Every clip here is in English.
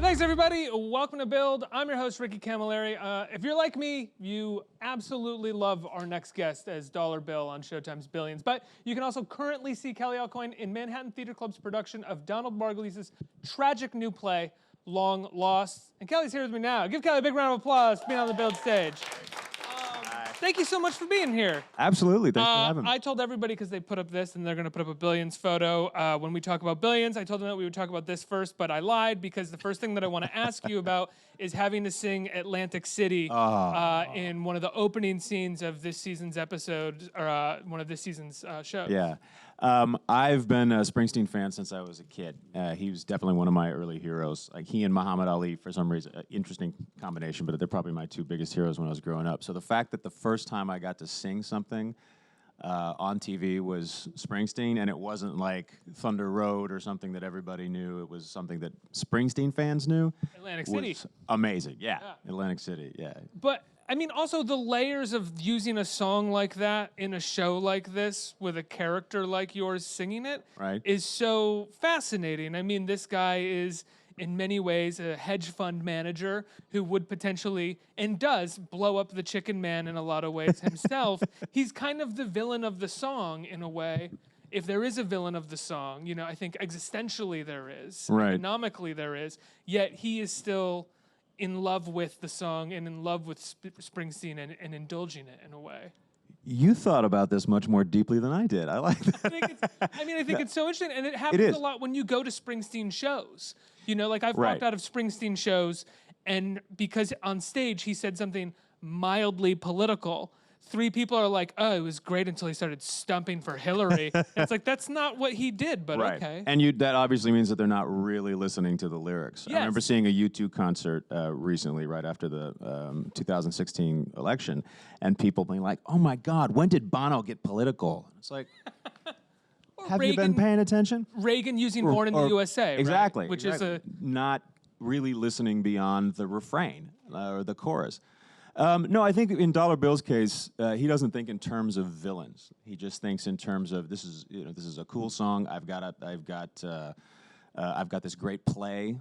Thanks, everybody. Welcome to Build. I'm your host, Ricky Camilleri. If you're like me, you absolutely love our next guest as Dollar Bill on Showtime's Billions. But you can also currently see Kelly AuCoin in Manhattan Theater Club's production of Donald Margulies' tragic new play, Long Lost. And Kelly's here with me now. Give Kelly a big round of applause for being on the Build stage. Thank you so much for being here. Absolutely, thanks for having me. I told everybody, because they put up this, and they're going to put up a Billions photo. When we talk about Billions, I told them that we would talk about this first, but I lied, because the first thing that I want to ask you about is having to sing Atlantic City in one of the opening scenes of this season's episode, or one of this season's shows. Yeah, I've been a Springsteen fan since I was a kid. He was definitely one of my early heroes. Like he and Muhammad Ali, for some reason, interesting combination, but they're probably my two biggest heroes when I was growing up. So the fact that the first time I got to sing something on TV was Springsteen, and it wasn't like Thunder Road or something that everybody knew. It was something that Springsteen fans knew. Atlantic City. Was amazing, yeah. Atlantic City, yeah. But I mean, also the layers of using a song like that in a show like this with a character like yours singing it is so fascinating. I mean, this guy is in many ways a hedge fund manager who would potentially, and does, blow up the Chicken Man in a lot of ways himself. He's kind of the villain of the song in a way. If there is a villain of the song, you know, I think existentially there is, economically there is, yet he is still in love with the song and in love with Springsteen and indulging it in a way. You thought about this much more deeply than I did. I like that. I think it's so interesting, and it happens a lot when you go to Springsteen shows. You know, like I've walked out of Springsteen shows, and because on stage he said something mildly political, 3 people are like, oh, it was great until he started stumping for Hillary. It's like, that's not what he did, but okay. And that obviously means that they're not really listening to the lyrics. Yes. I remember seeing a U2 concert recently, right after the 2016 election, and people being like, oh my God, when did Bono get political? It's like, have you been paying attention? Reagan using Born in the USA, exactly, right? Which is not really listening beyond the refrain or the chorus. No, I think in Dollar Bill's case, he doesn't think in terms of villains. He just thinks in terms of this is a cool song. I've got this great play.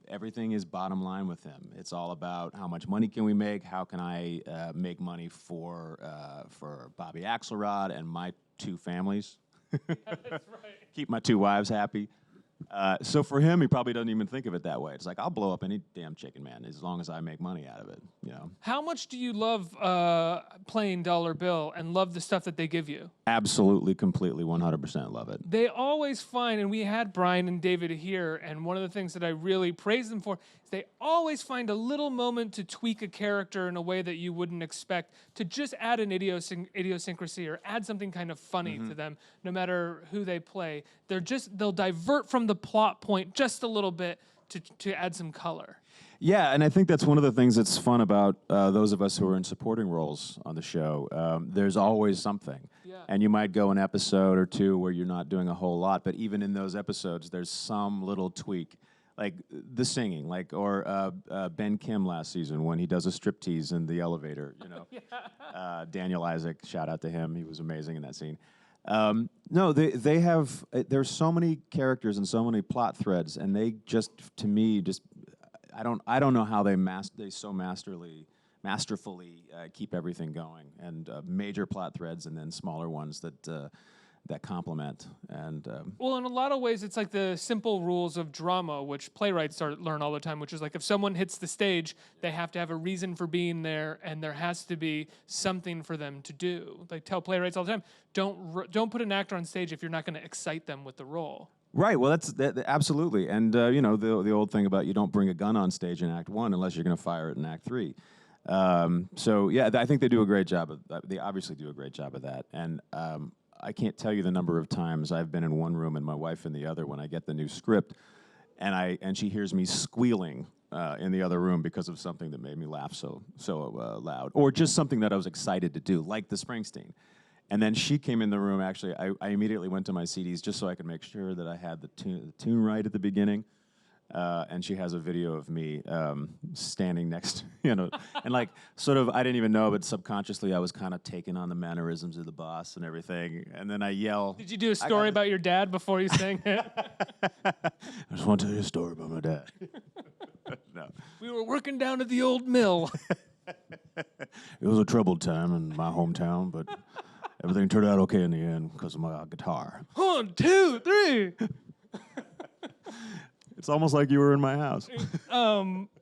Everything is bottom line with him. It's all about how much money can we make? How can I make money for Bobby Axelrod and my 2 families? That's right. Keep my 2 wives happy. So for him, he probably doesn't even think of it that way. It's like, I'll blow up any damn Chicken Man as long as I make money out of it, you know. How much do you love playing Dollar Bill and love the stuff that they give you? Absolutely, completely, 100% love it. They always find, and we had Brian and David here, and one of the things that I really praise them for is they always find a little moment to tweak a character in a way that you wouldn't expect, to just add an idiosyncrasy or add something kind of funny to them, no matter who they play. They'll divert from the plot point just a little bit to add some color. Yeah, and I think that's one of the things that's fun about those of us who are in supporting roles on the show. There's always something. Yeah. And you might go an episode or 2 where you're not doing a whole lot, but even in those episodes, there's some little tweak. Like the singing, or Ben Kim last season when he does a striptease in the elevator, you know. Daniel Isaac, shout out to him. He was amazing in that scene. No, they have, there's so many characters and so many plot threads, and they just, to me, just, I don't know how they so masterfully keep everything going, and major plot threads and then smaller ones that complement. And well, in a lot of ways, it's like the simple rules of drama, which playwrights learn all the time, which is like if someone hits the stage, they have to have a reason for being there, and there has to be something for them to do. They tell playwrights all the time, don't put an actor on stage if you're not going to excite them with the role. Right. Well, that's absolutely, and you know, the old thing about you don't bring a gun on stage in Act 1 unless you're going to fire it in Act 3. So yeah, I think they do a great job. They obviously do a great job of that, and I can't tell you the number of times I've been in one room and my wife in the other when I get the new script, and she hears me squealing in the other room because of something that made me laugh so loud, or just something that I was excited to do, like the Springsteen. And then she came in the room. Actually, I immediately went to my CDs just so I could make sure that I had the tune right at the beginning. And she has a video of me standing next, you know, and like sort of, I didn't even know, but subconsciously I was kind of taking on the mannerisms of the boss and everything. And then I yell. Did you do a story about your dad before you sang it? I just want to tell you a story about my dad. no. We were working down at the old mill. It was a troubled time in my hometown, but everything turned out okay in the end because of my guitar. 1, 2, 3. It's almost like you were in my house.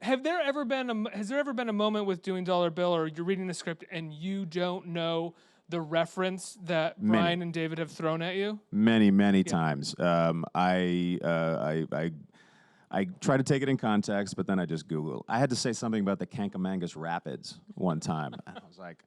Has there ever been a moment with doing Dollar Bill, or you're reading the script and you don't know the reference that Brian and David have thrown at you? Many times. I try to take it in context, but then I just Google. I had to say something about the Kankamangas Rapids one time. And I was like,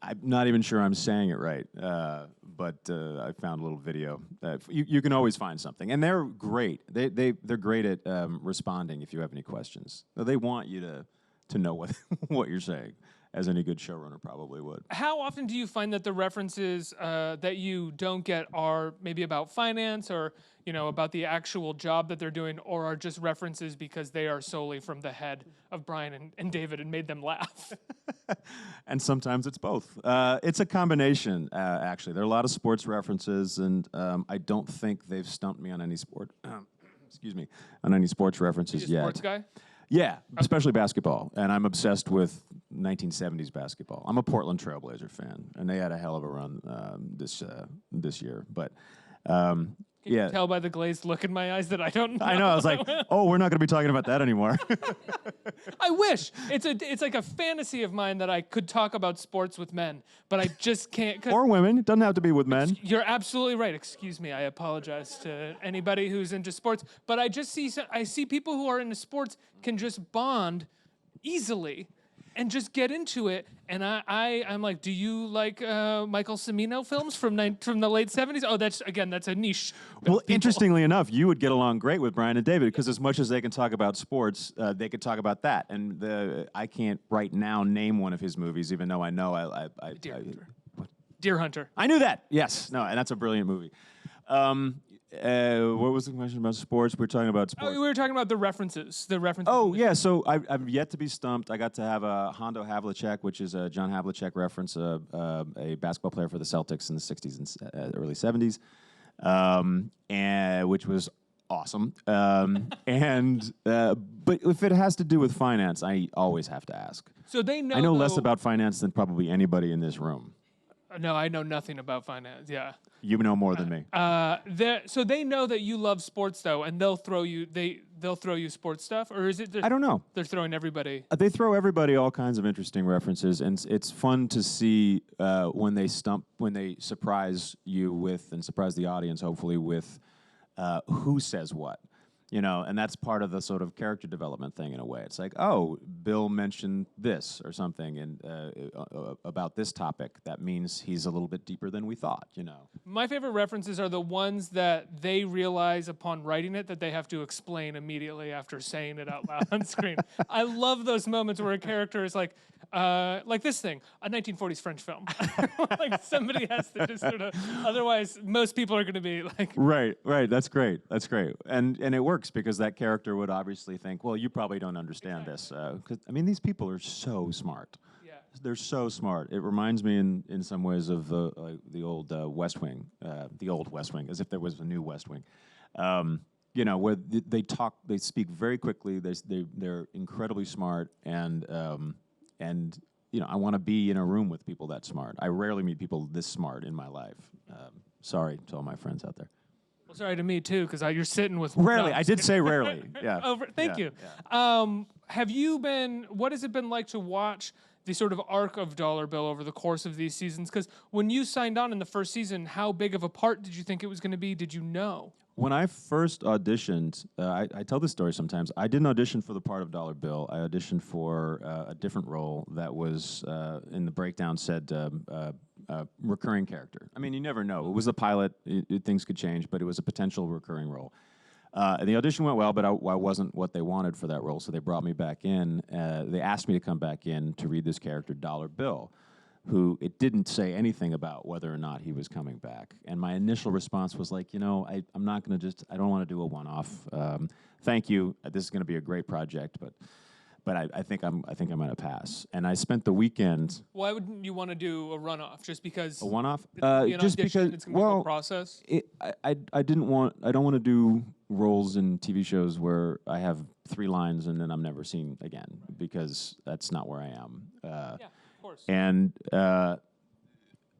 I'm not even sure I'm saying it right, but I found a little video. You can always find something, and they're great. They're great at responding if you have any questions. They want you to know what what you're saying, as any good showrunner probably would. How often do you find that the references that you don't get are maybe about finance, or about the actual job that they're doing, or are just references because they are solely from the head of Brian and David and made them laugh? And sometimes it's both. It's a combination, actually. There are a lot of sports references, and I don't think they've stumped me on any on any sports references yet. Sports guy? Yeah, especially basketball, and I'm obsessed with 1970s basketball. I'm a Portland Trailblazer fan, and they had a hell of a run this year. But Can you tell by the glazed look in my eyes that I don't know? I know. I was like, oh, we're not going to be talking about that anymore. I wish. It's like a fantasy of mine that I could talk about sports with men, but I just can't. Or women. It doesn't have to be with men. You're absolutely right. Excuse me. I apologize to anybody who's into sports, but I see people who are into sports can just bond easily and just get into it. And I'm like, do you like Michael Cimino films from the late 70s? Oh, that's a niche. Well, interestingly enough, you would get along great with Brian and David, because as much as they can talk about sports, they could talk about that. And I can't right now name one of his movies, even though I know Deer Hunter. I knew that. Yes. No, and that's a brilliant movie. What was the question about sports? We were talking about sports. Oh, we were talking about the references. Oh, yeah. So I've yet to be stumped. I got to have a Hondo Havlicek, which is a John Havlicek reference, a basketball player for the Celtics in the 60s and early 70s, and which was awesome. But if it has to do with finance, I always have to ask. So they know. I know less about finance than probably anybody in this room. No, I know nothing about finance. Yeah. You know more than me. So they know that you love sports, though, and they'll throw you sports stuff, or is it? I don't know. They're throwing everybody. They throw everybody all kinds of interesting references, and it's fun to see when they surprise you with, and surprise the audience, hopefully, with who says what. And that's part of the sort of character development thing in a way. It's like, oh, Bill mentioned this or something and about this topic. That means he's a little bit deeper than we thought, My favorite references are the ones that they realize upon writing it that they have to explain immediately after saying it out loud on screen. I love those moments where a character is like this thing, a 1940s French film. Like somebody has to just sort of, otherwise most people are going to be like. Right. That's great. And it works because that character would obviously think, well, you probably don't understand this. 'Cause, these people are so smart. Yeah. They're so smart. It reminds me in some ways of the old West Wing, as if there was a new West Wing. Where they speak very quickly. They're incredibly smart, and I want to be in a room with people that smart. I rarely meet people this smart in my life. Sorry to all my friends out there. Well, sorry to me too, because you're sitting with. Rarely, I did say rarely. Yeah. Thank you. Yeah. What has it been like to watch the sort of arc of Dollar Bill over the course of these seasons? Because when you signed on in the first season, how big of a part did you think it was going to be? Did you know? When I first auditioned, I tell this story sometimes. I didn't audition for the part of Dollar Bill. I auditioned for a different role that was, in the breakdown, said recurring character. You never know. It was a pilot. Things could change, but it was a potential recurring role. And the audition went well, but I wasn't what they wanted for that role, so they brought me back in. They asked me to come back in to read this character, Dollar Bill, who it didn't say anything about whether or not he was coming back. And my initial response was like, I'm not going to I don't want to do a one-off. Thank you. This is going to be a great project, but But I think I'm gonna pass. And I spent the weekend. Why wouldn't you want to do a runoff? Just because A one-off? just because it's gonna be a process. I don't want to do roles in TV shows where I have 3 lines and then I'm never seen again, because that's not where I am. Yeah, of course. And but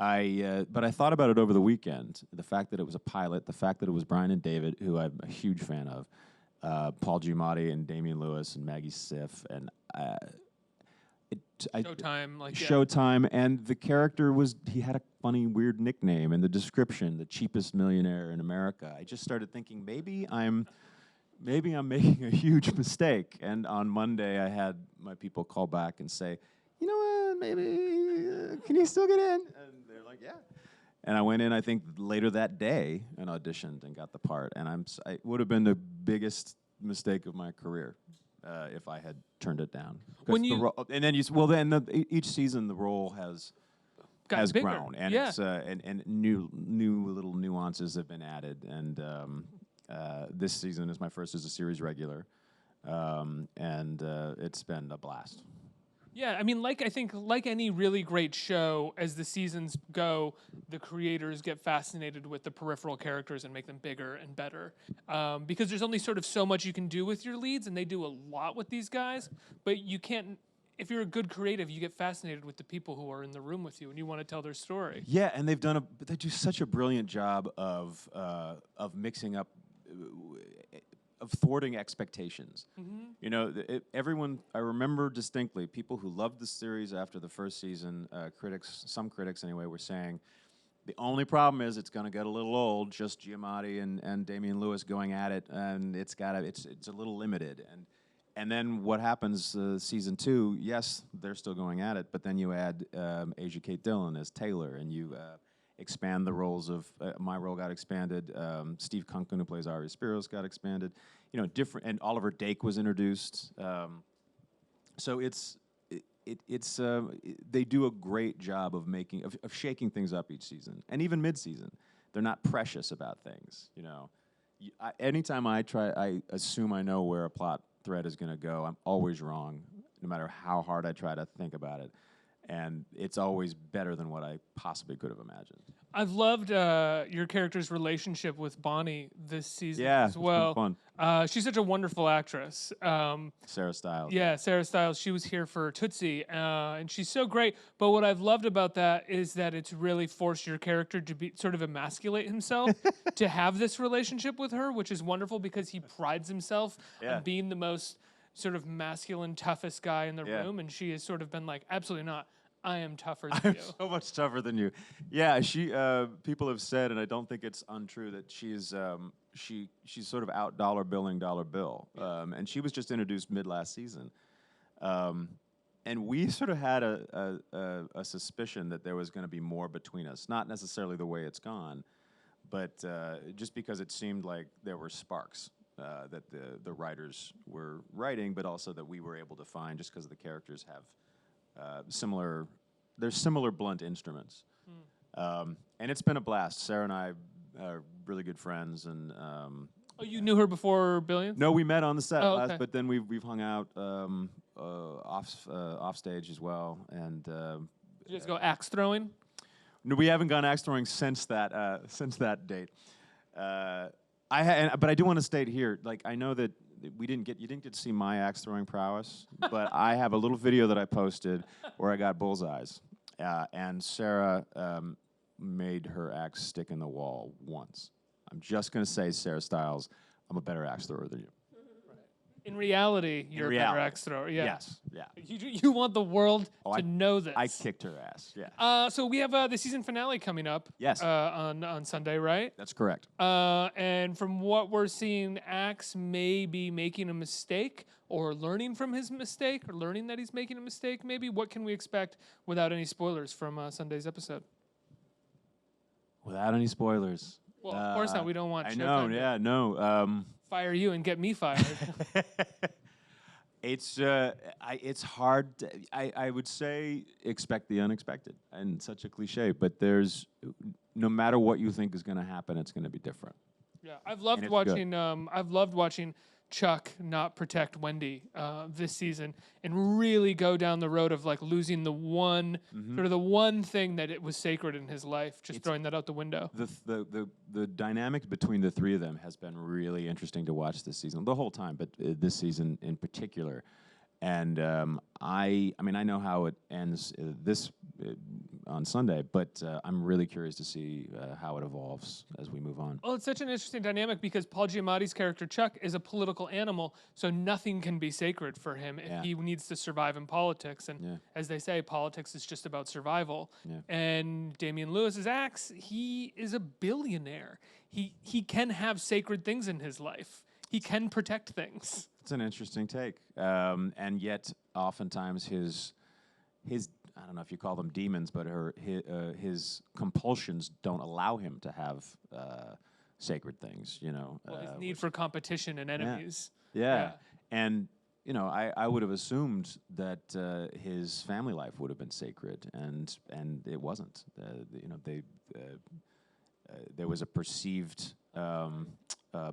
I thought about it over the weekend. The fact that it was a pilot, the fact that it was Brian and David, who I'm a huge fan of, Paul Giamatti and Damian Lewis and Maggie Siff, and Showtime, and the character he had a funny, weird nickname, and the description, the cheapest millionaire in America. I just started thinking maybe I'm making a huge mistake. And on Monday, I had my people call back and say, you know what, maybe can you still get in? And they're like, yeah. And I went in, I think, later that day and auditioned and got the part. And it would have been the biggest mistake of my career if I had turned it down. Each season the role has grown, and it's and new little nuances have been added. And this season is my first as a series regular, and it's been a blast. Yeah, I mean, I think like any really great show, as the seasons go, the creators get fascinated with the peripheral characters and make them bigger and better. Because there's only sort of so much you can do with your leads, and they do a lot with these guys. But you can't, if you're a good creative, you get fascinated with the people who are in the room with you, and you want to tell their story. Yeah, and they do such a brilliant job of mixing up. Of thwarting expectations. Mm-hmm. You know, I remember distinctly, people who loved the series after the first season, some critics anyway, were saying, the only problem is it's going to get a little old, just Giamatti and Damian Lewis going at it, and it's a little limited. And then what happens season 2, yes, they're still going at it, but then you add Asia Kate Dillon as Taylor, and you expand the roles of my role got expanded. Steve Kunken, who plays Ari Spiros, got expanded. You know, different, and Oliver Dake was introduced. So they do a great job of shaking things up each season, and even mid-season. They're not precious about things. You know, anytime I assume I know where a plot thread is going to go. I'm always wrong, no matter how hard I try to think about it. And it's always better than what I possibly could have imagined. I've loved your character's relationship with Bonnie this season as well. It's been fun. She's such a wonderful actress. Sarah Stiles. Yeah, Sarah Stiles. She was here for Tootsie, and she's so great. But what I've loved about that is that it's really forced your character to be sort of emasculate himself to have this relationship with her, which is wonderful because he prides himself on being the most sort of masculine, toughest guy in the room, and she has sort of been like, absolutely not. I am tougher than you. I'm so much tougher than you. Yeah, people have said, and I don't think it's untrue, that she's sort of out dollar billing Dollar Bill. And she was just introduced mid-last season. And we sort of had a suspicion that there was going to be more between us. Not necessarily the way it's gone, but just because it seemed like there were sparks that the writers were writing, but also that we were able to find just because the characters have similar blunt instruments. And it's been a blast. Sarah and I are really good friends, and oh, you knew her before Billions? No, we met on the set last, but then we've hung out off stage as well. And did you guys go axe throwing? No, we haven't gone axe throwing since that date. But I do want to state here, like, I know that you didn't get to see my axe throwing prowess, but I have a little video that I posted where I got bullseyes, and Sarah made her axe stick in the wall once. I'm just gonna say, Sarah Stiles, I'm a better axe thrower than you. In reality, you're a better axe thrower. Yeah. Yes. Yeah. You want the world to know this. I kicked her ass. Yeah. So we have the season finale coming up. Yes. On Sunday, right? That's correct. And from what we're seeing, Axe may be making a mistake, or learning from his mistake, or learning that he's making a mistake. Maybe. What can we expect without any spoilers from Sunday's episode? Without any spoilers. Well, of course not. We don't want. I know. Yeah. No. Fire you and get me fired. It's hard. I would say expect the unexpected, and such a cliche. But no matter what you think is going to happen, it's going to be different. Yeah, I've loved watching. I've loved watching Chuck not protect Wendy this season and really go down the road of like losing the one sort of the one thing that it was sacred in his life, just throwing that out the window. The dynamic between the three of them has been really interesting to watch this season, the whole time, but this season in particular. And I mean, I know how it ends on Sunday, but I'm really curious to see how it evolves as we move on. Well, it's such an interesting dynamic because Paul Giamatti's character Chuck is a political animal, so nothing can be sacred for him if he needs to survive in politics. And as they say, politics is just about survival. And Damian Lewis's Axe, he is a billionaire. He can have sacred things in his life. He can protect things. It's an interesting take, and yet oftentimes his I don't know if you call them demons, but his compulsions don't allow him to have sacred things. You know, his need for competition and enemies. Yeah. And you know, I would have assumed that his family life would have been sacred, and it wasn't. You know, there was a perceived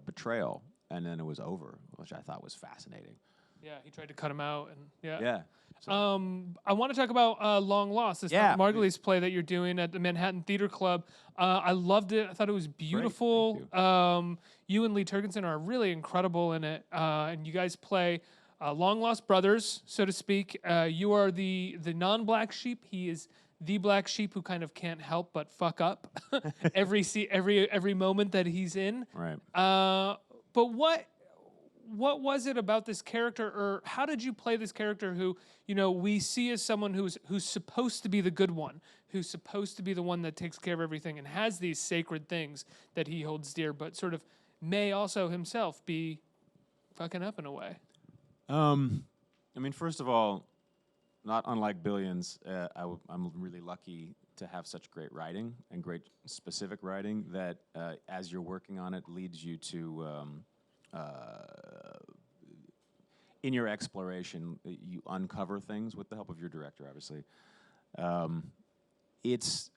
betrayal. And then it was over, which I thought was fascinating. Yeah, he tried to cut him out, and Yeah. So. I want to talk about Long Lost, this Donald Margulies play that you're doing at the Manhattan Theater Club. I loved it. I thought it was beautiful. Great, you and Lee Turgensen are really incredible in it, and you guys play long lost brothers, so to speak. You are the non-black sheep. He is the black sheep who kind of can't help but fuck up every moment that he's in. Right. But what was it about this character, or how did you play this character who, you know, we see as someone who's supposed to be the good one, who's supposed to be the one that takes care of everything and has these sacred things that he holds dear, but sort of may also himself be fucking up in a way? I mean, first of all, not unlike Billions, I'm really lucky to have such great writing and great specific writing that as you're working on it leads you to, in your exploration, you uncover things with the help of your director, obviously. It's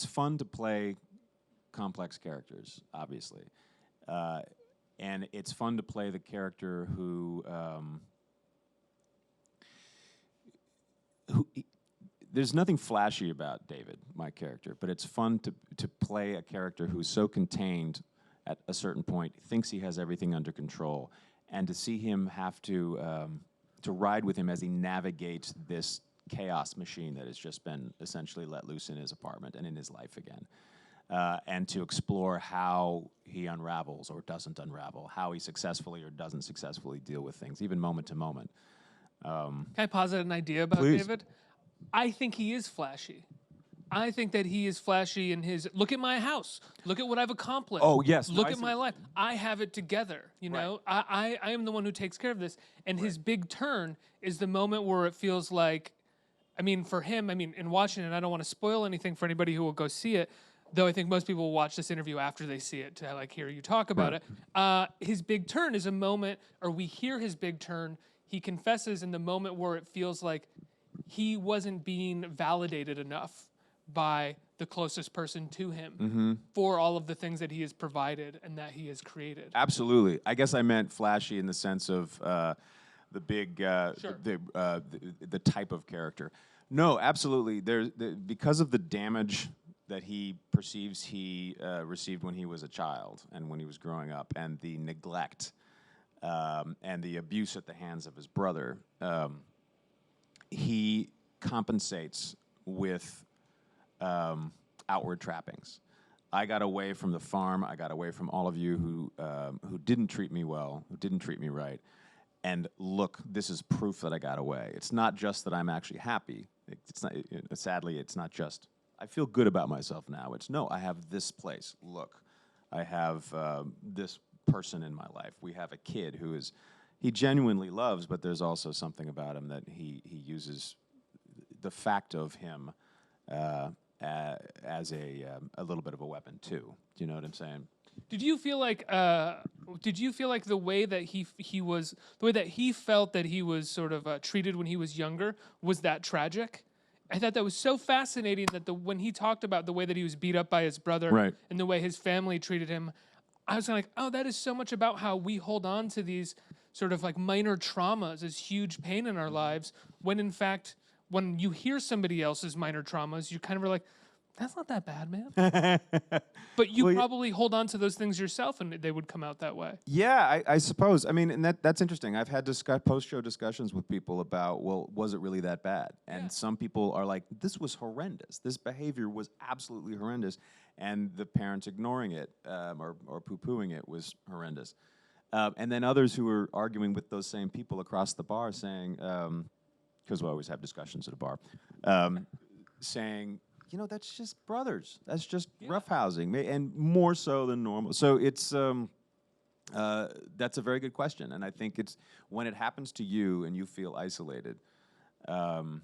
fun to play complex characters, obviously. And it's fun to play the character who there's nothing flashy about David, my character, but it's fun to play a character who's so contained at a certain point, thinks he has everything under control, and to see him have to ride with him as he navigates this chaos machine that has just been essentially let loose in his apartment and in his life again. And to explore how he unravels or doesn't unravel, how he successfully or doesn't successfully deal with things, even moment to moment. Can I posit an idea about David? I think he is flashy. I think that he is flashy in his, look at my house. Look at what I've accomplished. Oh, yes. Look at my life. I have it together, you know? I am the one who takes care of this. And his big turn is the moment where it feels like, I mean, for him, I mean, in watching it, I don't want to spoil anything for anybody who will go see it, though I think most people will watch this interview after they see it to like hear you talk about it. His big turn is a moment, or we hear his big turn, he confesses in the moment where it feels like he wasn't being validated enough by the closest person to him for all of the things that he has provided and that he has created. Absolutely. I guess I meant flashy in the sense of the big, the type of character. No, absolutely. Because of the damage that he perceives he received when he was a child and when he was growing up, and the neglect and the abuse at the hands of his brother, he compensates with outward trappings. I got away from the farm. I got away from all of you who didn't treat me well, who didn't treat me right. And look, this is proof that I got away. It's not just that I'm actually happy. It's not. Sadly, it's not just I feel good about myself now. It's no, I have this place. Look, I have this person in my life. We have a kid who he genuinely loves, but there's also something about him that he uses the fact of him as a little bit of a weapon too. Do you know what I'm saying? Did you feel like the way that he felt that he was sort of treated when he was younger was that tragic? I thought that was so fascinating that when he talked about the way that he was beat up by his brother and the way his family treated him, I was like, oh, that is so much about how we hold on to these sort of like minor traumas as huge pain in our lives, when in fact, when you hear somebody else's minor traumas, you kind of are like, that's not that bad, man. But you Well, probably hold on to those things yourself, and they would come out that way. Yeah, I suppose. I mean, and that's interesting. I've had post-show discussions with people about, well, was it really that bad? And some people are like, this was horrendous. This behavior was absolutely horrendous, and the parents ignoring it or poo-pooing it was horrendous. And then others who were arguing with those same people across the bar saying, because we always have discussions at a bar, saying, you know, that's just brothers. That's just roughhousing, and more so than normal. So it's that's a very good question, and I think it's when it happens to you and you feel isolated, the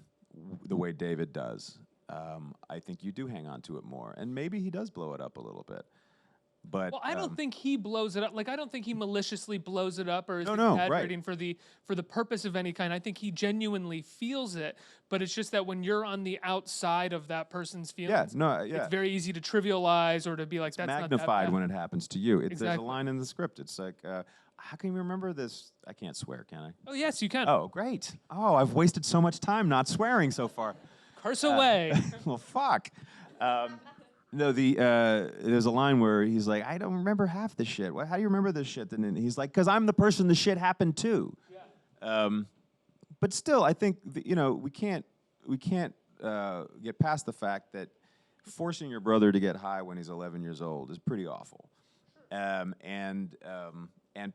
way David does. I think you do hang on to it more, and maybe he does blow it up a little bit. But well, I don't think he blows it up. Like, I don't think he maliciously blows it up or is No, exaggerating for the purpose of any kind. I think he genuinely feels it, but it's just that when you're on the outside of that person's feelings, it's very easy to trivialize or to be like, that's magnified not that bad. when it happens to you. There's a Exactly. line in the script. It's like, how can you remember this? I can't swear, can I? Oh, yes, you can. Oh, great. Oh, I've wasted so much time not swearing so far. Curse away. Well, fuck. No, there's a line where he's like, I don't remember half the shit. How do you remember this shit? And then he's like, because I'm the person the shit happened to. Yeah. But still, I think we can't get past the fact that forcing your brother to get high when he's 11 years old is pretty awful, and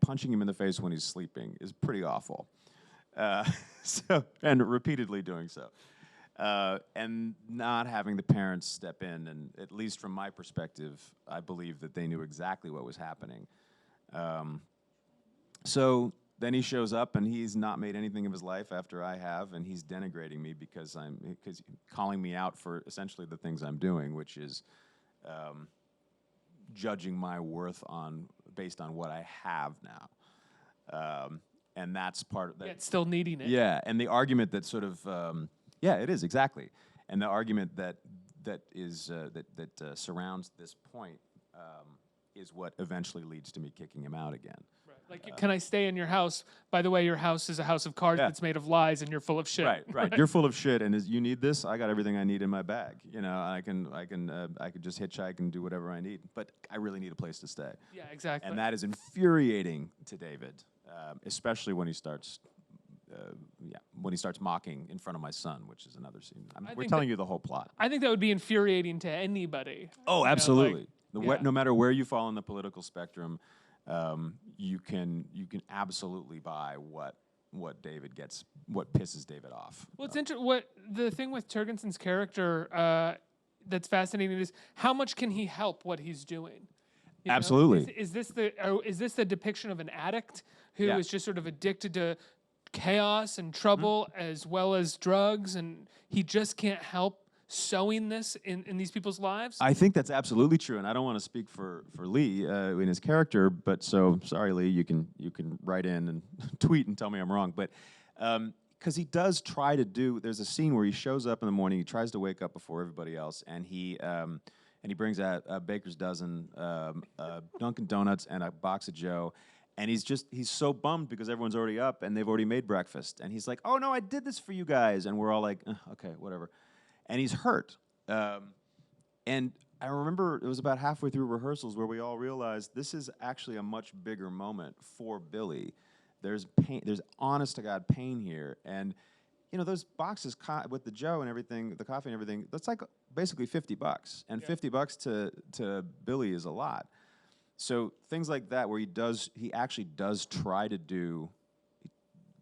punching him in the face when he's sleeping is pretty awful. And repeatedly doing so. And not having the parents step in, and at least from my perspective, I believe that they knew exactly what was happening. So then he shows up, and he's not made anything of his life after I have, and he's denigrating me because calling me out for essentially the things I'm doing, which is judging my worth based on what I have now. And that's part of that. Yet still needing it. Yeah, and the argument that sort of yeah, it is exactly, and the argument that surrounds this point is what eventually leads to me kicking him out again. Right. Like, can I stay in your house? By the way, your house is a house of cards that's made of lies, and you're full of shit. Right. You're full of shit, and you need this. I got everything I need in my bag. You know, I could just hitchhike and do whatever I need, but I really need a place to stay. Yeah, exactly. And that is infuriating to David, especially when he starts. When he starts mocking in front of my son, which is another scene. We're telling you the whole plot. I think that would be infuriating to anybody. Oh, absolutely. No matter where you fall on the political spectrum, you can absolutely buy what David gets, what pisses David off. Well, it's interesting. What the thing with Turgenson's character that's fascinating is how much can he help what he's doing? Absolutely. Is this the depiction of an addict who is just sort of addicted to chaos and trouble as well as drugs, and he just can't help sowing this in these people's lives? I think that's absolutely true, and I don't want to speak for Lee in his character, but so sorry, Lee, you can write in and tweet and tell me I'm wrong, but because he does try to do. There's a scene where he shows up in the morning, he tries to wake up before everybody else, and he brings out a baker's dozen, Dunkin' Donuts, and a box of Joe. And he's so bummed because everyone's already up and they've already made breakfast. And he's like, oh, no, I did this for you guys. And we're all like, okay, whatever. And he's hurt. And I remember it was about halfway through rehearsals where we all realized this is actually a much bigger moment for Billy. There's pain. There's honest to God pain here. And, those boxes with the Joe and everything, the coffee and everything, that's like basically $50. And $50 to Billy is a lot. So things like that, where he actually does try to do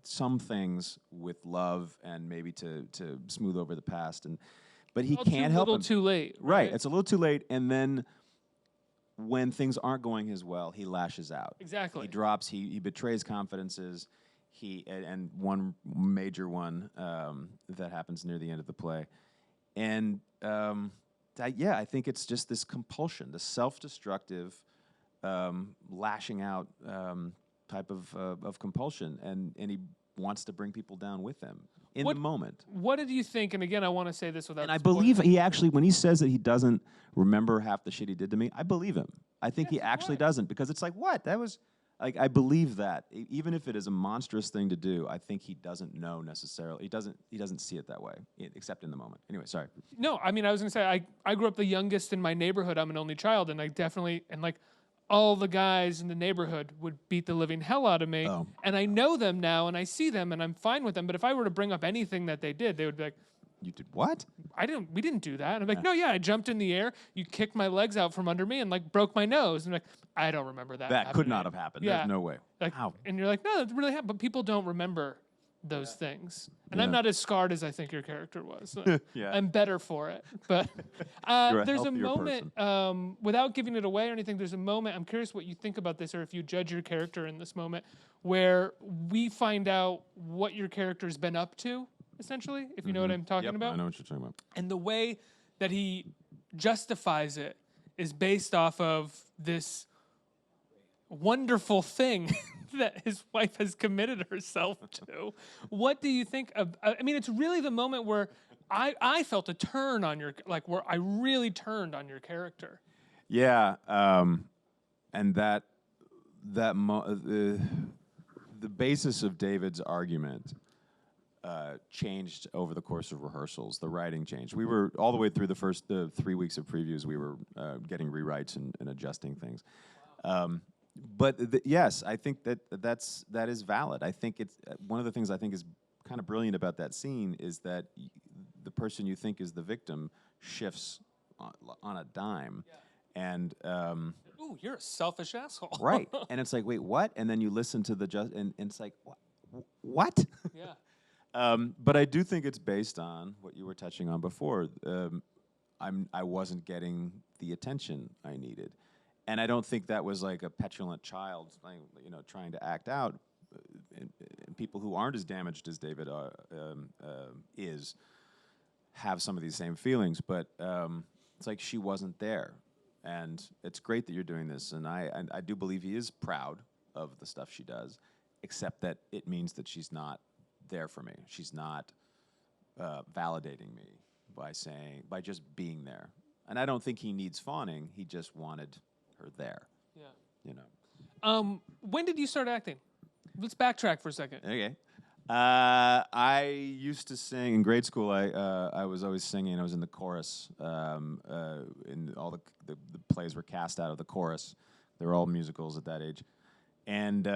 some things with love and maybe to smooth over the past, but he can't help it. It's a little too late. Right, it's a little too late, and then when things aren't going his well, he lashes out. Exactly. He drops. He betrays confidences. And one major one that happens near the end of the play, and I think it's just this compulsion, the self-destructive. Lashing out type of compulsion, and he wants to bring people down with him in the moment. What did you think? And again, I want to say this without. And I believe he actually, when he says that he doesn't remember half the shit he did to me, I believe him. I think he actually doesn't, because it's like, what? That was, like, I believe that. Even if it is a monstrous thing to do, I think he doesn't know necessarily. He doesn't see it that way, except in the moment. Anyway, sorry. No, I mean, I was going to say, I grew up the youngest in my neighborhood. I'm an only child, and I definitely, and like, all the guys in the neighborhood would beat the living hell out of me. Oh. And I know them now, and I see them, and I'm fine with them. But if I were to bring up anything that they did, they would be like, You did what? we didn't do that. And I'm like, no, yeah, I jumped in the air. You kicked my legs out from under me and like broke my nose. And I'm like, I don't remember that. That could not have happened. Yeah. There's no way. Like, How? and you're like, no, that really happened. But people don't remember those things. And I'm not as scarred as I think your character was. So Yeah. I'm better for it. But You're a there's a healthier moment, without giving it away or anything, there's a moment, I'm curious what you think about this, or if you judge your character in this moment, where we find out what your character's been up to, essentially, if you know what I'm talking about. I know what you're talking about. And the way that he justifies it is based off of this wonderful thing that his wife has committed herself to. What do you think of, I mean, it's really the moment where I felt a turn on your, like, where I really turned on your character. Yeah, and the basis of David's argument changed over the course of rehearsals. The writing changed. We were all the way through the first 3 weeks of previews. We were getting rewrites and adjusting things. But yes, I think that is valid. I think it's one of the things I think is kind of brilliant about that scene is that the person you think is the victim shifts on a dime, and ooh, you're a selfish asshole. right. And it's like, wait, what? And then you listen to and it's like, what? Yeah. But I do think it's based on what you were touching on before. I wasn't getting the attention I needed. And I don't think that was like a petulant child, trying to act out. And people who aren't as damaged as David have some of these same feelings. But it's like she wasn't there. And it's great that you're doing this. And I do believe he is proud of the stuff she does, except that it means that she's not there for me. She's not validating me by just being there. And I don't think he needs fawning. He just wanted her there. Yeah. When did you start acting? Let's backtrack for a second. Okay. I used to sing in grade school. I was always singing. I was in the chorus. In all the plays were cast out of the chorus. They were all musicals at that age, and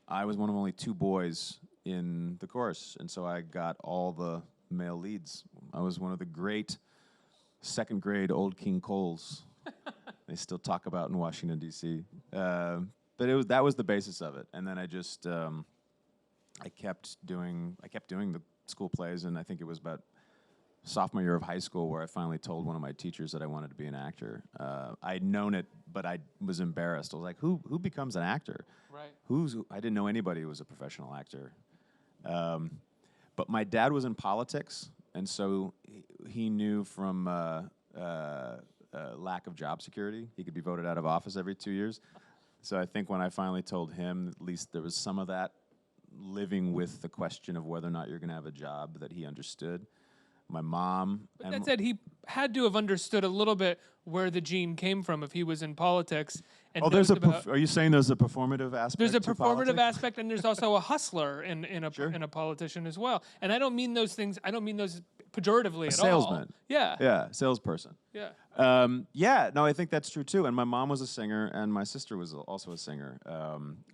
I was one of only 2 boys in the chorus, and so I got all the male leads. I was one of the great second grade Old King Coles. They still talk about in Washington D.C. But that was the basis of it, and then I just I kept doing the school plays, and I think it was about sophomore year of high school where I finally told one of my teachers that I wanted to be an actor. I'd known it, but I was embarrassed. I was like, who becomes an actor? Right. I didn't know anybody who was a professional actor. But my dad was in politics, and so he knew from lack of job security, he could be voted out of office every 2 years. So I think when I finally told him, at least there was some of that living with the question of whether or not you're going to have a job that he understood. My mom. But that said, he had to have understood a little bit where the gene came from if he was in politics. And are you saying there's a performative aspect? There's a to performative politics? aspect, and there's also a hustler in a politician as well. And I don't mean those things. I don't mean those pejoratively at all. Salesman. Yeah. Yeah, salesperson. Yeah. No, I think that's true too. And my mom was a singer, and my sister was also a singer.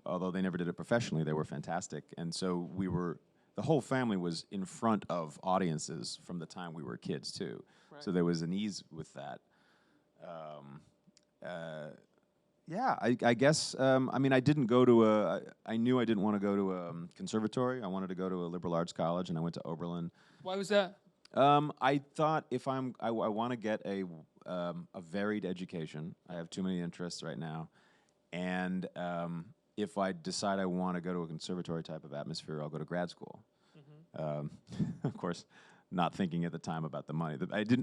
Although they never did it professionally, they were fantastic. And so the whole family was in front of audiences from the time we were kids too. Right. So there was an ease with that. I guess. I didn't go to I knew I didn't want to go to a conservatory. I wanted to go to a liberal arts college, and I went to Oberlin. Why was that? I thought I want to get a varied education. I have too many interests right now, and if I decide I want to go to a conservatory type of atmosphere, I'll go to grad school. Mm-hmm. Of course, not thinking at the time about the money.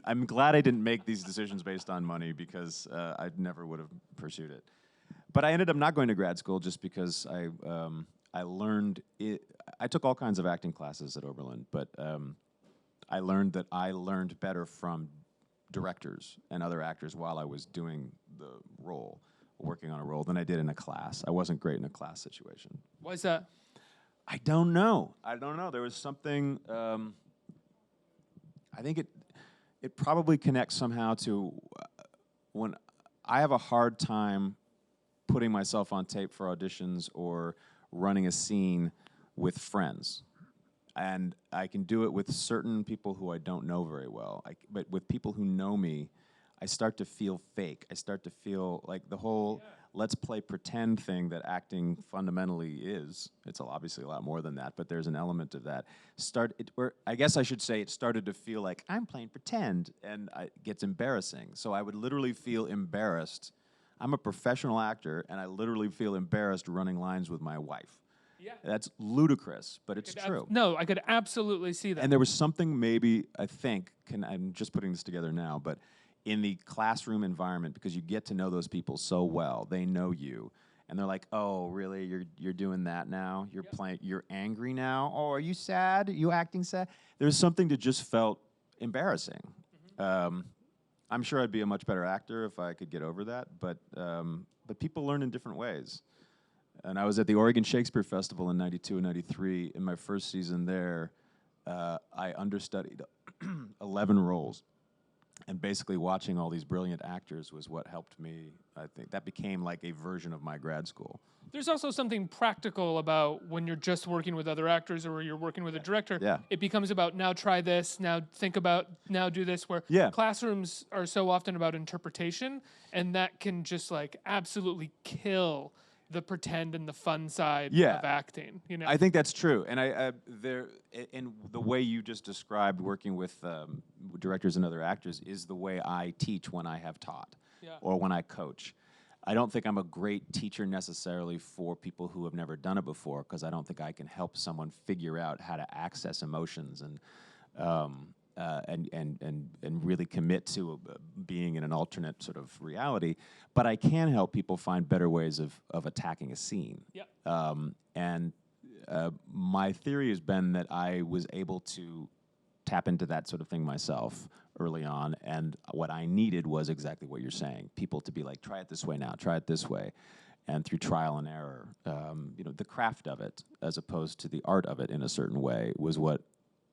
I'm glad I didn't make these decisions based on money, because I never would have pursued it. But I ended up not going to grad school just because I learned it. I took all kinds of acting classes at Oberlin, but I learned that I learned better from directors and other actors while I was doing the role, working on a role than I did in a class. I wasn't great in a class situation. Why is that? I don't know. There was something. I think it probably connects somehow to when I have a hard time putting myself on tape for auditions or running a scene with friends. And I can do it with certain people who I don't know very well. But with people who know me, I start to feel fake. I start to feel like the whole let's play pretend thing that acting fundamentally is. It's obviously a lot more than that, but there's an element of that. I guess I should say it started to feel like I'm playing pretend, and it gets embarrassing. So I would literally feel embarrassed. I'm a professional actor, and I literally feel embarrassed running lines with my wife. Yeah. That's ludicrous, but it's true. No, I could absolutely see that. And there was something maybe, I think, I'm just putting this together now, but in the classroom environment, because you get to know those people so well, they know you, and they're like, "Oh, really? You're doing that now? You're playing? You're angry now? Oh, are you sad? Are you acting sad?" There's something that just felt embarrassing. I'm sure I'd be a much better actor if I could get over that, but people learn in different ways. And I was at the Oregon Shakespeare Festival in '92 and '93. In my first season there, I understudied 11 roles. And basically watching all these brilliant actors was what helped me. I think that became like a version of my grad school. There's also something practical about when you're just working with other actors or you're working with a director. Yeah. It becomes about now try this, now think about, now do this, where classrooms are so often about interpretation, and that can just like absolutely kill the pretend and the fun side of acting. You know? I think that's true, and in the way you just described working with directors and other actors is the way I teach when I have taught or when I coach. I don't think I'm a great teacher necessarily for people who have never done it before, because I don't think I can help someone figure out how to access emotions and really commit to being in an alternate sort of reality. But I can help people find better ways of attacking a scene. My theory has been that I was able to tap into that sort of thing myself early on, and what I needed was exactly what you're saying. People to be like, try it this way now, try it this way. And through trial and error, the craft of it, as opposed to the art of it in a certain way, was what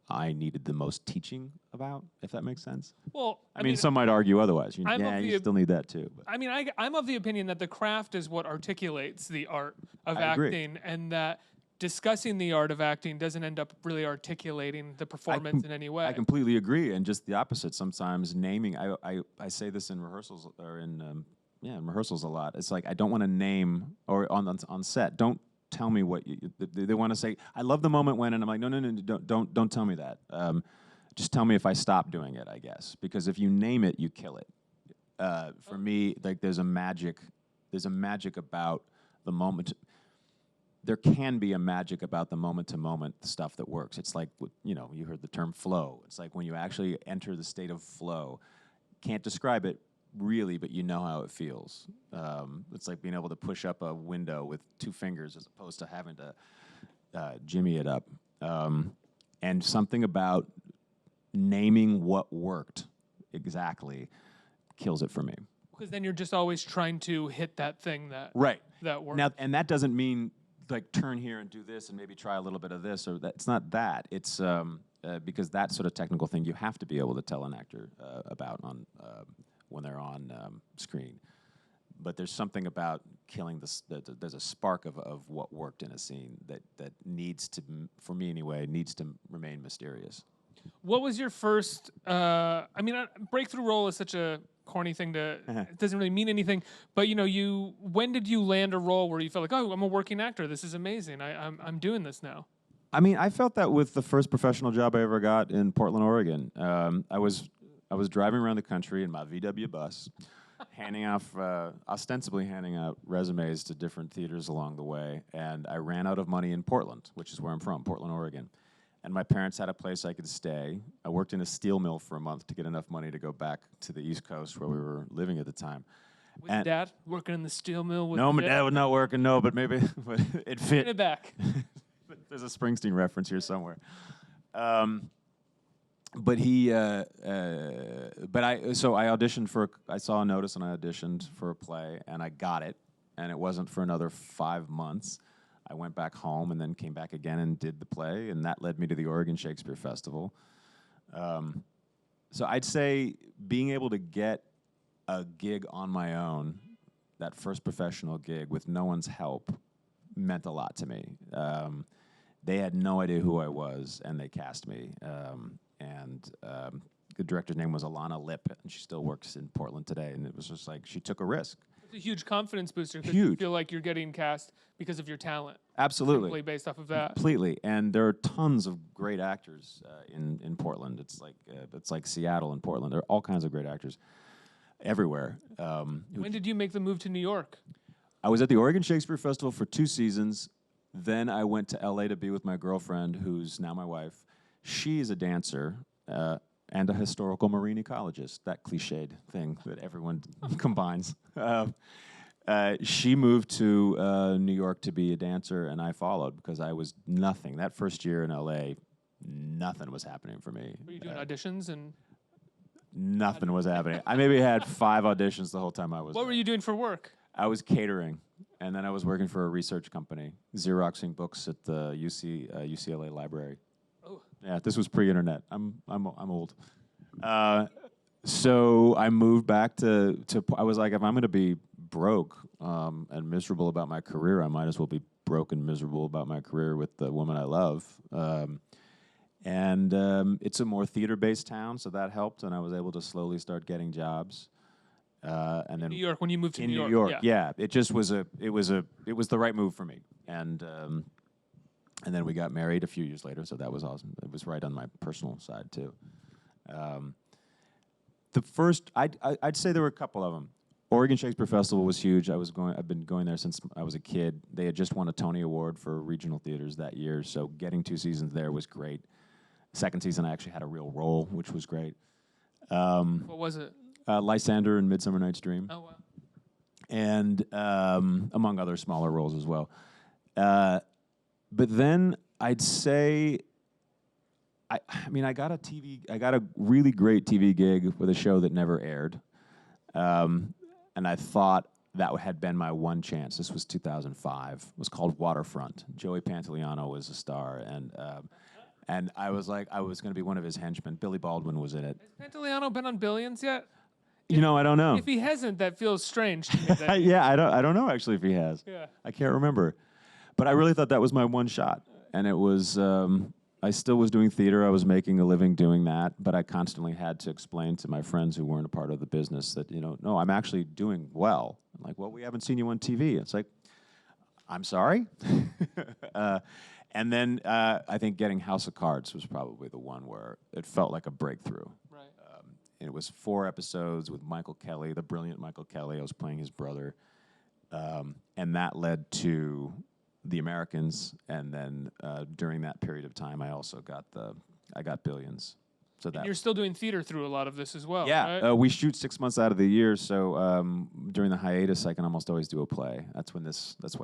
I needed the most teaching about, if that makes sense. Well, I mean, some might argue otherwise. You still need that too. But. I mean, I'm of the opinion that the craft is what articulates the art of acting, and that discussing the art of acting doesn't end up really articulating the performance in any way. I completely agree, and just the opposite. Sometimes naming, I say this in rehearsals or in rehearsals a lot. It's like I don't want to name, or on set, don't tell me what they want to say. I love the moment when, and I'm like, no, don't tell me that. Just tell me if I stop doing it, I guess, because if you name it, you kill it. For me, like there's a magic about the moment. There can be a magic about the moment-to-moment stuff that works. It's like, you heard the term flow. It's like when you actually enter the state of flow. Can't describe it really, but you know how it feels. It's like being able to push up a window with 2 fingers as opposed to having to jimmy it up. And something about naming what worked exactly kills it for me. Because then you're just always trying to hit that thing that works. Now, and that doesn't mean like turn here and do this and maybe try a little bit of this or that. It's not that. It's because that sort of technical thing you have to be able to tell an actor about on when they're on screen. But there's something about killing this. There's a spark of what worked in a scene that needs to, for me anyway, needs to remain mysterious. What was your first? Breakthrough role is such a corny thing to. It doesn't really mean anything. But when did you land a role where you felt like, oh, I'm a working actor. This is amazing. I'm doing this now. I mean, I felt that with the first professional job I ever got in Portland, Oregon. I was driving around the country in my VW bus, ostensibly handing out resumes to different theaters along the way, and I ran out of money in Portland, which is where I'm from, Portland, Oregon. And my parents had a place I could stay. I worked in a steel mill for a month to get enough money to go back to the East Coast where we were living at the time. With Dad working in the steel mill? No, my dad was not working, but maybe it fit. Get it back. There's a Springsteen reference here somewhere. but I auditioned for. I saw a notice and I auditioned for a play and I got it, and it wasn't for another 5 months. I went back home and then came back again and did the play, and that led me to the Oregon Shakespeare Festival. So I'd say being able to get a gig on my own, that first professional gig with no one's help, meant a lot to me. They had no idea who I was, and they cast me. The director's name was Alana Lipp, and she still works in Portland today. And it was just like she took a risk. It's a huge confidence booster because you feel like you're getting cast because of your talent. Absolutely. Simply based off of that. Completely. And there are tons of great actors in Portland. It's like Seattle and Portland. There are all kinds of great actors everywhere. When did you make the move to New York? I was at the Oregon Shakespeare Festival for 2 seasons. Then I went to LA to be with my girlfriend, who's now my wife. She is a dancer and a historical marine ecologist, that cliched thing that everyone combines. She moved to New York to be a dancer, and I followed because I was nothing. That first year in LA, nothing was happening for me. Were you doing auditions and? Nothing was happening. I maybe had 5 auditions the whole time I was What there. were you doing for work? I was catering, and then I was working for a research company, Xeroxing books at the UCLA library. Oh. Yeah, this was pre-internet. I'm old. So I moved back to. I was like, if I'm going to be broke and miserable about my career, I might as well be broke and miserable about my career with the woman I love. It's a more theater-based town, so that helped, and I was able to slowly start getting jobs. And then New York, when you moved to in New York, yeah. It just was it was the right move for me, and then we got married a few years later, so that was awesome. It was right on my personal side too. The first, I'd say there were a couple of them. Oregon Shakespeare Festival was huge. I've been going there since I was a kid. They had just won a Tony Award for regional theaters that year, so getting 2 seasons there was great. Second season, I actually had a real role, which was great. What was it? Lysander in Midsummer Night's Dream. Oh, wow. And among other smaller roles as well. But then I'd say, I got a really great TV gig with a show that never aired. And I thought that had been my one chance. This was 2005. It was called Waterfront. Joey Pantoliano was a star, and I was like, I was going to be one of his henchmen. Billy Baldwin was in it. Has Pantoliano been on Billions yet? I don't know. If he hasn't, that feels strange to me. Yeah, I don't know actually if he has. Yeah. I can't remember. But I really thought that was my one shot. And it was, I still was doing theater. I was making a living doing that. But I constantly had to explain to my friends who weren't a part of the business that, no, I'm actually doing well. I'm like, well, we haven't seen you on TV. It's like, I'm sorry? And then I think getting House of Cards was probably the one where it felt like a breakthrough. Right. And it was 4 episodes with Michael Kelly, the brilliant Michael Kelly. I was playing his brother. And that led to The Americans. And then during that period of time, I also got Billions. So and you're still doing theater through a lot of this as well, yeah, right? we shoot 6 months out of the year, so during the hiatus, I can almost always do a play. That's why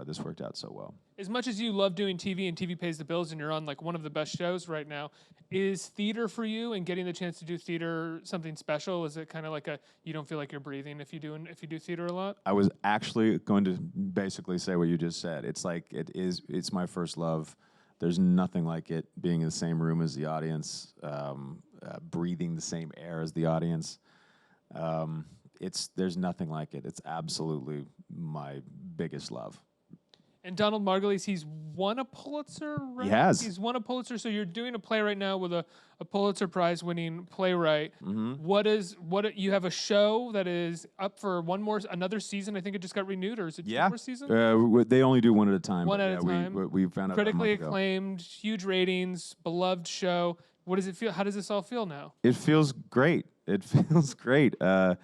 this worked out so well. As much as you love doing TV and TV pays the bills, and you're on like one of the best shows right now, is theater for you and getting the chance to do theater something special? Is it kind of like you don't feel like you're breathing if you do theater a lot? I was actually going to basically say what you just said. It's my first love. There's nothing like it being in the same room as the audience. Breathing the same air as the audience. There's nothing like it. It's absolutely my biggest love. And Donald Margulies, he's won a Pulitzer, right? He has. He's won a Pulitzer. So you're doing a play right now with a Pulitzer Prize-winning playwright. Mm-hmm. You have a show that is up for another season? I think it just got renewed, or is it 2 more seasons? They only do one at a time. One at a time. We found out critically acclaimed, huge ratings, beloved show. What does it feel? How does this all feel now? It feels great. It feels great. The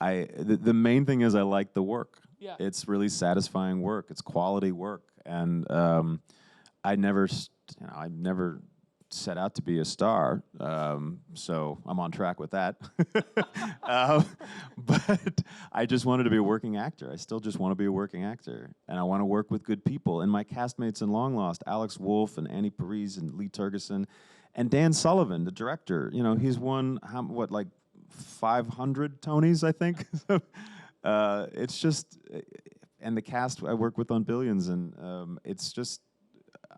main thing is I like the work. Yeah. It's really satisfying work. It's quality work, and I never set out to be a star, so I'm on track with that. But I just wanted to be a working actor. I still just want to be a working actor, and I want to work with good people. And my castmates in Long Lost, Alex Wolff and Annie Parise and Lee Tergesen, And Dan Sullivan, the director, you know, he's won, like 500 Tonys, I think? It's just, and the cast I work with on Billions, and it's just,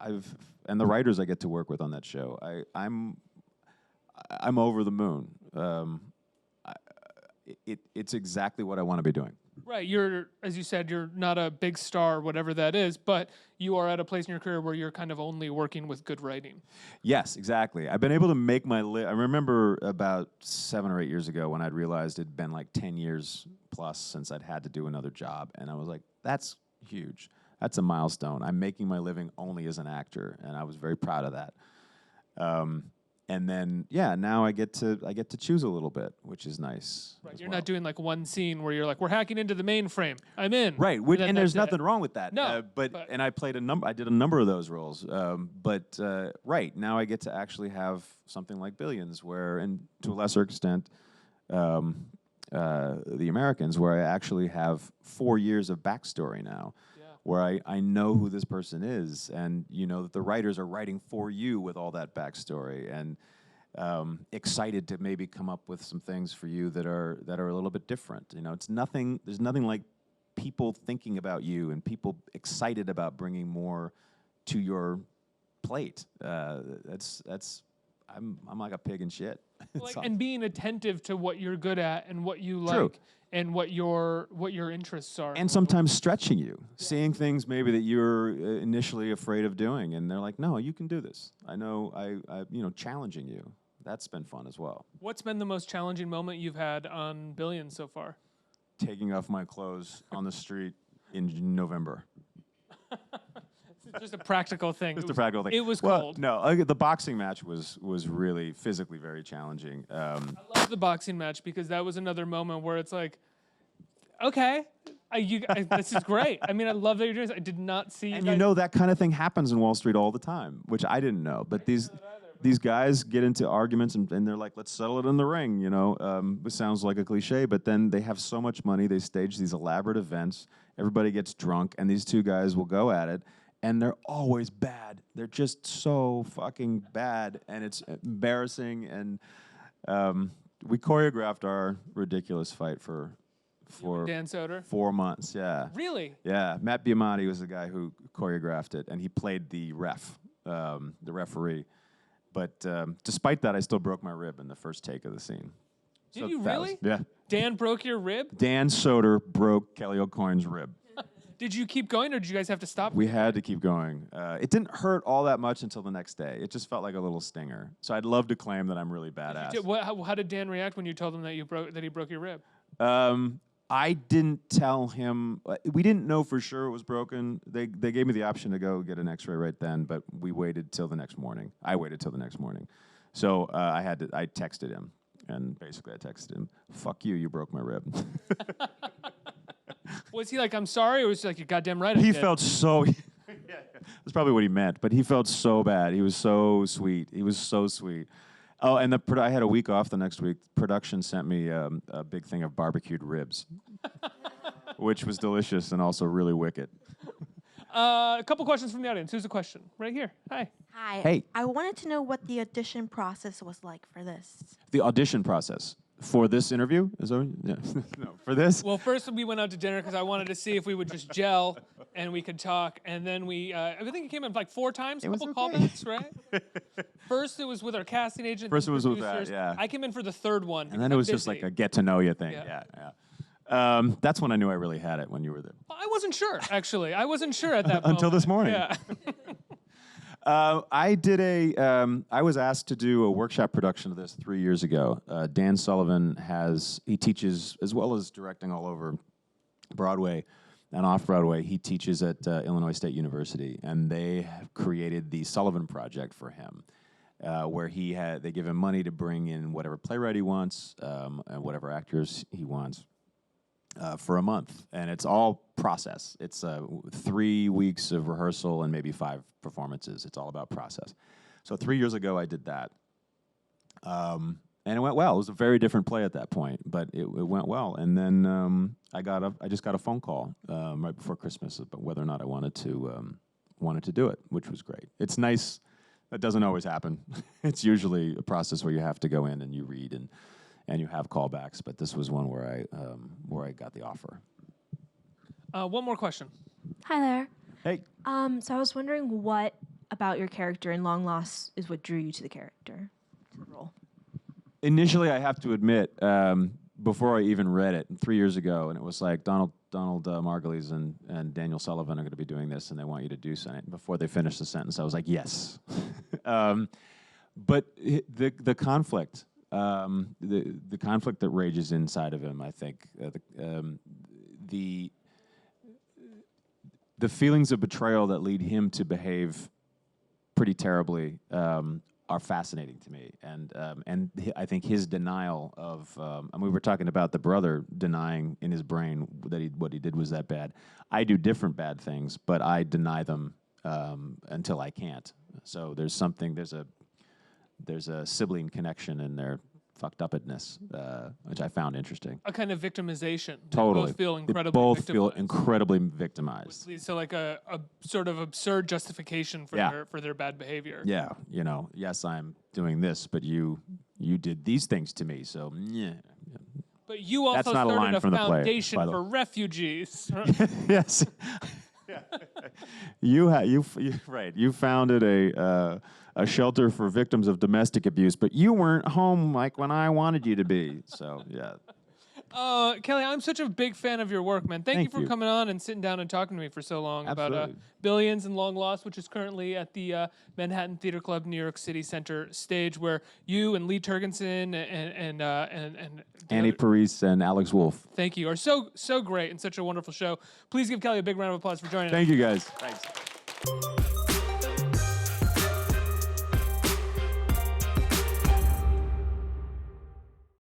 and the writers I get to work with on that show, I'm over the moon. It's exactly what I want to be doing. Right, you're, as you said, you're not a big star, whatever that is, but you are at a place in your career where you're kind of only working with good writing. Yes, exactly. I've been able to make my I remember about 7 or 8 years ago when I'd realized it'd been like 10 years plus since I'd had to do another job, and I was like, that's huge. That's a milestone. I'm making my living only as an actor, and I was very proud of that. And then, yeah, now I get to choose a little bit, which is nice. Right, you're not doing like one scene where you're like, we're hacking into the mainframe. I'm in. Right, and there's nothing wrong with that. No, and I played I did a number of those roles. Right now I get to actually have something like Billions, where, and to a lesser extent, The Americans, where I actually have 4 years of backstory now. Where I know who this person is, and you know that the writers are writing for you with all that backstory, and excited to maybe come up with some things for you that are a little bit different. You know, there's nothing like people thinking about you and people excited about bringing more to your plate. I'm like a pig in shit. And being attentive to what you're good at and what you like. True. And what your interests are. And sometimes stretching you, seeing things maybe that you're initially afraid of doing, and they're like, no, you can do this. I know, challenging you. That's been fun as well. What's been the most challenging moment you've had on Billions so far? Taking off my clothes on the street in November. It's just a practical thing. Just a practical thing. It was cold. No, the boxing match was really physically very challenging. I love the boxing match because that was another moment where it's like, okay, this is great. I mean, I love that you're doing this. I did not see you. And you know that kind of thing happens in Wall Street all the time, which I didn't know. But these guys get into arguments and they're like, let's settle it in the ring. You know, it sounds like a cliche, but then they have so much money. They stage these elaborate events. Everybody gets drunk, and these two guys will go at it. And they're always bad. They're just so fucking bad, and it's embarrassing. And we choreographed our ridiculous fight for Dan Soder? 4 months. Yeah. Really? Yeah. Matt Biamati was the guy who choreographed it, and he played the referee. But despite that, I still broke my rib in the first take of the scene. Did you really? Yeah. Dan broke your rib? Dan Soder broke Kelly AuCoin's rib. Did you keep going, or did you guys have to stop? We had to keep going. It didn't hurt all that much until the next day. It just felt like a little stinger. So I'd love to claim that I'm really badass. How did Dan react when you told him that he broke your rib? I didn't tell him. We didn't know for sure it was broken. They gave me the option to go get an X-ray right then, but we waited till the next morning. I waited till the next morning. So I texted him, and basically I texted him, "Fuck you, you broke my rib." Was he like, I'm sorry, or was he like, you're goddamn right? He felt so. That's probably what he meant, but he felt so bad. He was so sweet. He was so sweet. Oh, and I had a week off the next week. Production sent me a big thing of barbecued ribs, which was delicious and also really wicked. A couple questions from the audience. Who's the question? Right here. Hi. Hi. Hey. I wanted to know what the audition process was like for this. The audition process. For this interview? Is that yeah. No, for this? Well, first we went out to dinner because I wanted to see if we would just gel and we could talk. And then I think it came in like 4 times, a couple callbacks, right? First it was with our casting agent. First it was with that, yeah. I came in for the third one. And then it was just like a get-to-know-you thing. Yeah. That's when I knew I really had it, when you were there. I wasn't sure, actually. I wasn't sure at that moment. Until this morning. Yeah. I was asked to do a workshop production of this 3 years ago. Dan Sullivan he teaches, as well as directing all over Broadway and off-Broadway, he teaches at Illinois State University, and they have created the Sullivan Project for him, where they give him money to bring in whatever playwright he wants, and whatever actors he wants. For a month, and it's all process. It's 3 weeks of rehearsal and maybe 5 performances. It's all about process. So 3 years ago, I did that, and it went well. It was a very different play at that point, but it went well. And then I just got a phone call right before Christmas about whether or not I wanted to do it, which was great. It's nice. That doesn't always happen. It's usually a process where you have to go in and you read and you have callbacks. But this was one where I got the offer. One more question. Hi there. Hey. So I was wondering what about your character in Long Lost is what drew you to the character, to the role. Initially, I have to admit, before I even read it 3 years ago, and it was like Donald Margulies and Daniel Sullivan are going to be doing this, and they want you to do something. Before they finished the sentence, I was like, yes. But the conflict, the conflict that rages inside of him, I think, the feelings of betrayal that lead him to behave pretty terribly are fascinating to me, and I think his denial of, and we were talking about the brother denying in his brain that what he did was that bad. I do different bad things, but I deny them until I can't. So there's a sibling connection in their fucked upness, which I found interesting. A kind of victimization. Totally. They both feel incredibly both victimized. feel incredibly victimized. Which leads to like a sort of absurd justification for their bad behavior. Yeah, yes, I'm doing this, but you did these things to me, so yeah. But you also That's not a started line a from the play, foundation by the for refugees. Yes. You founded a shelter for victims of domestic abuse, but you weren't home like when I wanted you to be. So yeah. Kelly, I'm such a big fan of your work, man. Thank you for coming on and sitting down and talking to me for so long about Billions and Long Lost, which is currently at the Manhattan Theater Club, New York City Center stage, where you and Lee Turgensen and Annie Parise and Alex Wolff. Thank you. Are so great and such a wonderful show. Please give Kelly a big round of applause for joining us. Thank you, guys. Thanks.